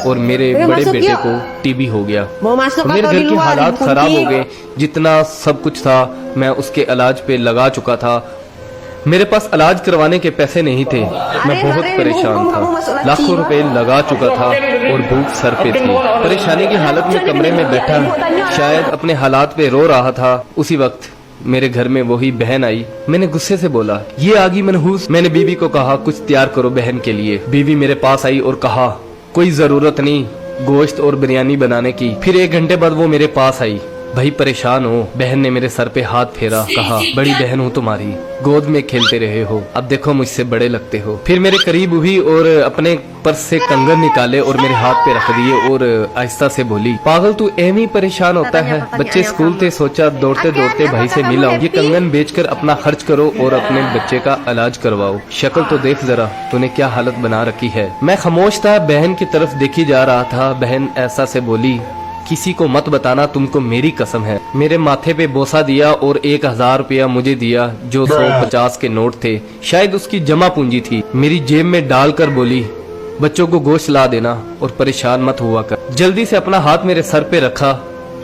और मेरे बड़े बेटे को टीबी हो गया। तो मेरे घर के हालात खराब हो गए। जितना सब कुछ था मैं उसके इलाज पे लगा चुका था। मेरे पास इलाज करवाने के पैसे नहीं थे। मैं बहुत परेशान था, लाखों रुपए लगा चुका था और भूख सर पे थी। परेशानी की हालत में कमरे में बैठा शायद अपने हालात पे रो रहा था। उसी वक्त मेरे घर में वही बहन आई। मैंने गुस्से से बोला, ये आ गई मनहूस। मैंने बीवी को कहा कुछ तैयार करो बहन के लिए। बीवी मेरे पास आई और कहा कोई जरूरत नहीं गोश्त और बिरयानी बनाने की। फिर 1 घंटे बाद वो मेरे पास आई। भाई परेशान हो। बहन ने मेरे सर पे हाथ फेरा, कहा बड़ी बहन हूँ तुम्हारी, गोद में खेलते रहे हो, अब देखो मुझसे बड़े लगते हो। फिर मेरे करीब हुई और अपने पर्स से कंगन निकाले और मेरे हाथ पे रख दिए और आहिस्ता से बोली, पागल तू एम ही परेशान होता है। बच्चे स्कूल थे, सोचा दौड़ते दौड़ते भाई से मिला हूँ। ये कंगन बेचकर अपना खर्च करो और अपने बच्चे का इलाज करवाओ। शक्ल तो देख जरा, तूने क्या हालत बना रखी है। मैं खामोश था, बहन की तरफ देखी जा रहा था। बहन ऐसा से बोली, किसी को मत बताना, तुमको मेरी कसम है। मेरे माथे पे बोसा दिया और 1000 रुपया मुझे दिया जो 150 के नोट थे, शायद उसकी जमा पूंजी थी। मेरी जेब में डालकर बोली, बच्चों को गोश्त ला देना और परेशान मत हुआ कर। जल्दी से अपना हाथ मेरे सर पे रखा,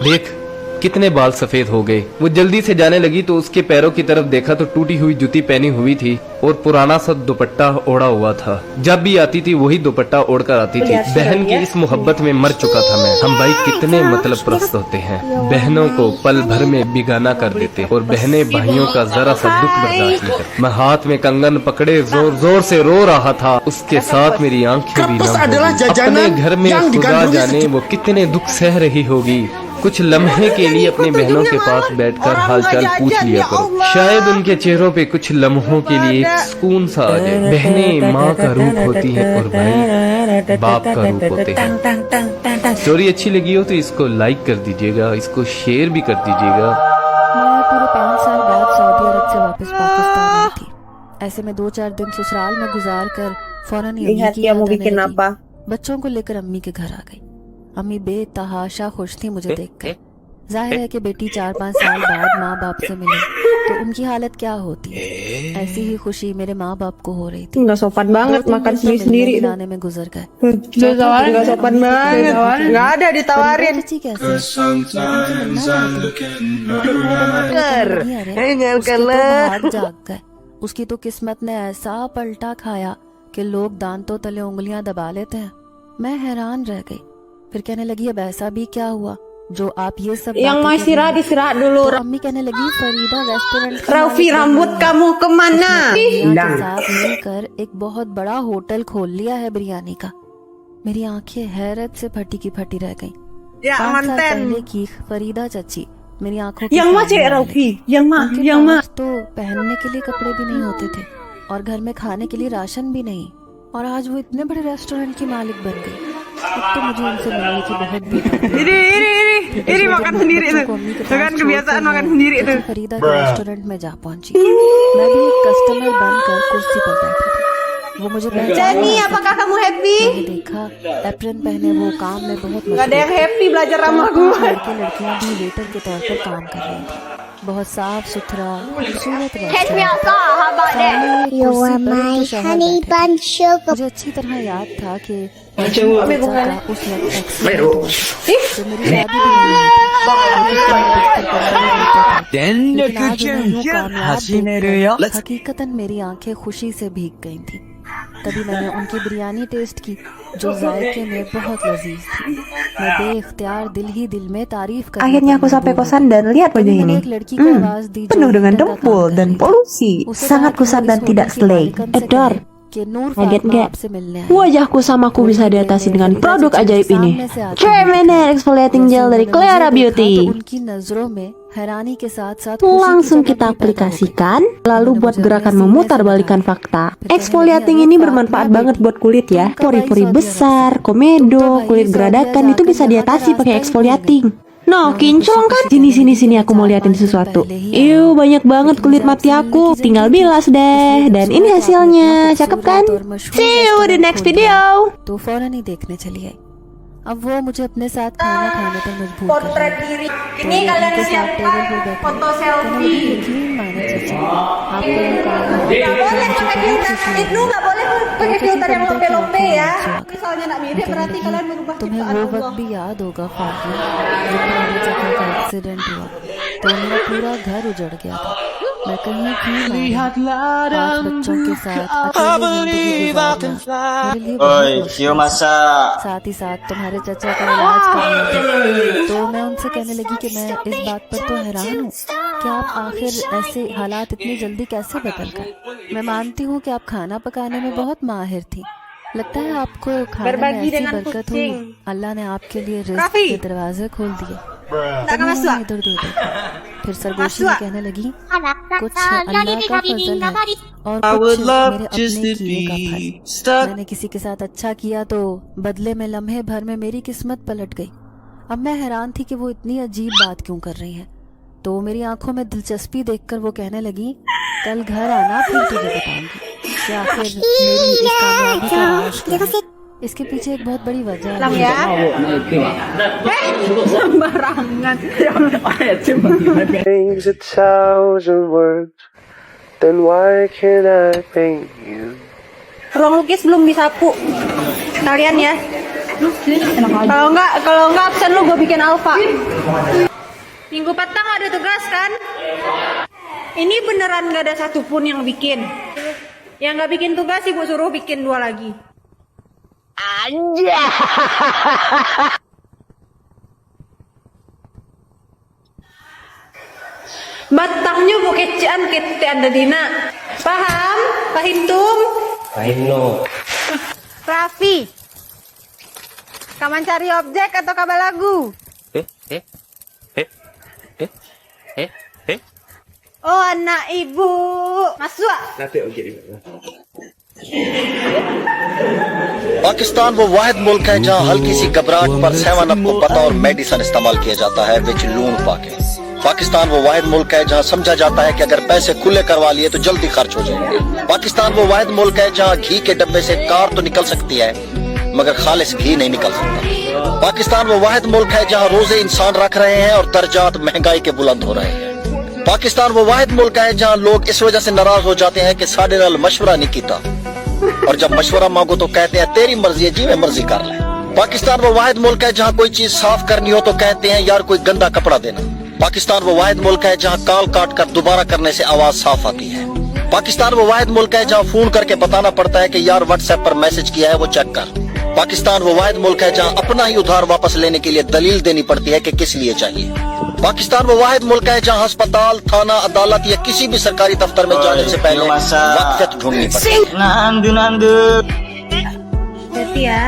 देख कितने बाल सफेद हो गए। वो जल्दी से जाने लगी तो उसके पैरों की तरफ देखा तो टूटी हुई जूती पहनी हुई थी और पुराना सा दुपट्टा ओढ़ा हुआ था। जब भी आती थी वही दुपट्टा ओढ़कर आती थी। बहन की इस मोहब्बत में मर चुका था मैं। हम भाई कितने मतलब प्रस्त होते हैं, बहनों को पल भर में बिगाना कर देते और बहनें भाइयों का जरा सा दुख बर्दाश्त नहीं करती। मैं हाथ में कंगन पकड़े जोर जोर से रो रहा था, उसके साथ मेरी आंखें भी नम हो गई। अपने घर में खुदा जाने वो कितने दुख सह रही होगी। कुछ लम्हे के लिए अपनी बहनों के पास बैठकर हालचाल पूछ लिया करो, शायद उनके चेहरों पे कुछ लम्हों के लिए एक सुकून सा आ जाए। बहनें माँ का रूप होती हैं और भाई बाप का रूप होते हैं। स्टोरी अच्छी लगी हो तो इसको लाइक कर दीजिएगा, इसको शेयर भी कर दीजिएगा। मैं पूरे 5 साल बाद सऊदी अरब से वापस पाकिस्तान आई थी। ऐसे में 2-4 दिन ससुराल में गुजार कर फौरन अम्मी की याद आने लगी। बच्चों को लेकर अम्मी के घर आ गई। अम्मी बेतहाशा खुश थी मुझे देखकर। जाहिर है कि बेटी 4-5 साल बाद माँ बाप से मिली तो उनकी हालत क्या होती है, ऐसी ही खुशी मेरे माँ बाप को हो रही थी। Nggak sopan banget makan sendiri-sendiri itu. में गुजर गए। Nggak sopan banget. Nggak ada ditawarin. चाची कैसे? भाग जाग गए। उसकी तो किस्मत ने ऐसा पलटा खाया कि लोग दांतों तले उंगलियां दबा लेते हैं। मैं हैरान रह गई। फिर कहने लगी, अब ऐसा भी क्या हुआ जो आप ये सब Yang mau istirahat dulu. तो अम्मी कहने लगी, Farida restaurant Raffi, rambut kamu kemana? के साथ मिलकर एक बहुत बड़ा होटल खोल लिया है बिरयानी का। मेरी आंखें हैरत से फटी की फटी रह गईं। 5 साल पहले की फरीदा चाची मेरी आंखों के Yang mana cek Raffi? Yang mana? तो पहनने के लिए कपड़े भी नहीं होते थे और घर में खाने के लिए राशन भी नहीं, और आज वो इतने बड़े रेस्टोरेंट की मालिक बन गई। अब तो मुझे उनसे मिलने की बहुत Ini makan sendiri itu. Dengan kebiasaan makan sendiri itu. Farida के रेस्टोरेंट में जा पहुंची। मैं भी एक कस्टमर बनकर कुर्सी पर बैठी थी। वो मुझे Jenny, apakah kamu happy? मैंने देखा एप्रन पहने वो काम में बहुत Gak ada yang happy belajar sama gue. लड़के लड़कियां भी वेटर के तौर पर काम कर रही थी। बहुत साफ सुथरा खूबसूरत रेस्टोरेंट। मुझे अच्छी तरह याद था कि उस वक्त एक्सीडेंट हुआ तो मेरी शादी भी नहीं हुई। हकीकतन मेरी आंखें खुशी से भीग गई थी। तभी मैंने उनकी बिरयानी टेस्ट की जो जायके में बहुत लजीज थी। मैं बेइख्तियार दिल ही दिल में तारीफ कर Akhirnya aku sampai kosan dan lihat wajah ini. एक लड़की को आवाज दी जो Penuh dengan वेटर का काम debu कर dan रही थी। polusi. उसे Sangat कहा kusam कि dan इस tidak होटल की selek. मालिकन से Edor. कहे कि नूर Kaget फातिमा nggak? आपसे मिलने आई। Wajahku samaku bisa diatasi dengan produk ajaib ini. सामने से आती Tremener Exfoliating Gel dari जैसे Clara उन्होंने मुझे Beauty. देखा तो उनकी नजरों में हैरानी के साथ साथ खुशी की Langsung चमक kita भी पैदा हो गई। aplikasikan, lalu buat gerakan memutarbalikkan fakta. Exfoliating ini bermanfaat banget buat kulit ya. Pori-pori besar, komedo, kulit geradakan itu bisa diatasi pakai exfoliating. No, kinclong kan? Sini aku mau liatin sesuatu. Iu, banyak banget kulit mati aku. Tinggal bilas deh. Dan ini hasilnya, cakep kan? See you in the next video. तो फौरन ही देखने चली आई। अब वो मुझे अपने साथ खाना खाने पर मजबूर कर Potret रही diri. है। Ini kalian उनके साथ टेबल पर siapkan बैठे foto कहने लगी, selfie. यकीन माने चाचा, आपको ये काम Gak boleh pakai internet, lu gak boleh pakai किसी filter yang बंदे की lope-lope आंखों में ya. आंसू आ गए। Misalnya nak mirip कहने berarti लगी, kalian merubah तुम्हें ciptaan वो Allah. वक्त भी याद होगा फातिमा जब तुम्हारे चक्कर का एक्सीडेंट हुआ तो मेरा पूरा घर उजड़ गया था। मैं कहीं भी ना रही। 5 बच्चों के साथ अकेले जिंदगी गुजारना मेरे लिए बहुत मुश्किल था। साथ ही साथ तुम्हारे चचा का इलाज करना था। तो मैं उनसे कहने लगी कि मैं इस बात पर तो हैरान हूँ कि आप आखिर ऐसे हालात इतनी जल्दी कैसे बदल गए। मैं मानती हूँ कि आप खाना पकाने में बहुत माहिर थी। लगता है आपको खाने में Berbagi ऐसी dengan बरकत हुई, kucing. अल्लाह ने आपके लिए रिस्क काफी। के दरवाजे खोल दिए। Tak तभी masuk. मैंने इधर उधर देखा। फिर सरगोशी में Masuk. कहने लगी, कुछ अल्लाह का फजल है और I कुछ would love मेरे just अपने to किए का be फल। stuck. मैंने किसी के साथ अच्छा किया तो बदले में लम्हे भर में मेरी किस्मत पलट गई। अब मैं हैरान थी कि वो इतनी अजीब बात क्यों कर रही हैं। तो मेरी आंखों में दिलचस्पी देखकर वो कहने लगी, कल घर आना फिर तुझे बताऊंगी कि आखिर मेरी इस कामयाबी का राज क्या है। इसके पीछे एक बहुत बड़ी वजह Lam है। ya. Sembarangan. Things 1,000 words, then why can't I paint you? Ruang lukis belum disapu. Kalian ya. Kalau enggak absen lu gue bikin alfa. Minggu petang ada tugas kan? Ini beneran nggak ada satupun yang bikin. Yang nggak bikin tugas ibu suruh bikin 2 lagi. Batangnya bukecian kita anda dina. Paham? Pahintum? I know. Raffi. Kaman cari objek atau kabar lagu? Oh anak ibu. Masuk. Pakistan वो वाहिद मुल्क है जहाँ हल्की सी घबराहट पर 7 up को बतौर medicine इस्तेमाल किया जाता है विच लून पाके। पाकिस्तान वो वाहिद मुल्क है जहाँ समझा जाता है कि अगर पैसे खुले करवा लिए तो जल्दी खर्च हो जाएंगे। पाकिस्तान वो वाहिद मुल्क है जहाँ घी के डब्बे से कार तो निकल सकती है मगर खालिस घी नहीं निकल सकता। पाकिस्तान वो वाहिद मुल्क है जहाँ रोजे इंसान रख रहे हैं और दर्जात महंगाई के बुलंद हो रहे हैं। पाकिस्तान वो वाहिद मुल्क है जहाँ लोग इस वजह से नाराज हो जाते हैं कि साढ़े नाल मशवरा नहीं किया और जब मशवरा मांगो तो कहते हैं तेरी मर्जी है जी मैं मर्जी कर ले। पाकिस्तान वो वाहिद मुल्क है जहाँ कोई चीज साफ करनी हो तो कहते हैं यार कोई गंदा कपड़ा देना। पाकिस्तान वो वाहिद मुल्क है जहाँ काल काट कर दोबारा करने से आवाज साफ आती है। पाकिस्तान वो वाहिद मुल्क है जहाँ फोन करके बताना पड़ता है कि यार व्हाट्सएप पर मैसेज किया है वो चेक कर। पाकिस्तान वो वाहिद मुल्क है जहाँ अपना ही उधार वापस लेने के लिए दलील देनी पड़ती है कि किस लिए चाहिए। पाकिस्तान वो वाहिद मुल्क है जहाँ अस्पताल, थाना, अदालत या किसी भी सरकारी दफ्तर में जाने से पहले वक़्त ढूंढनी पड़ती है। Hati ya.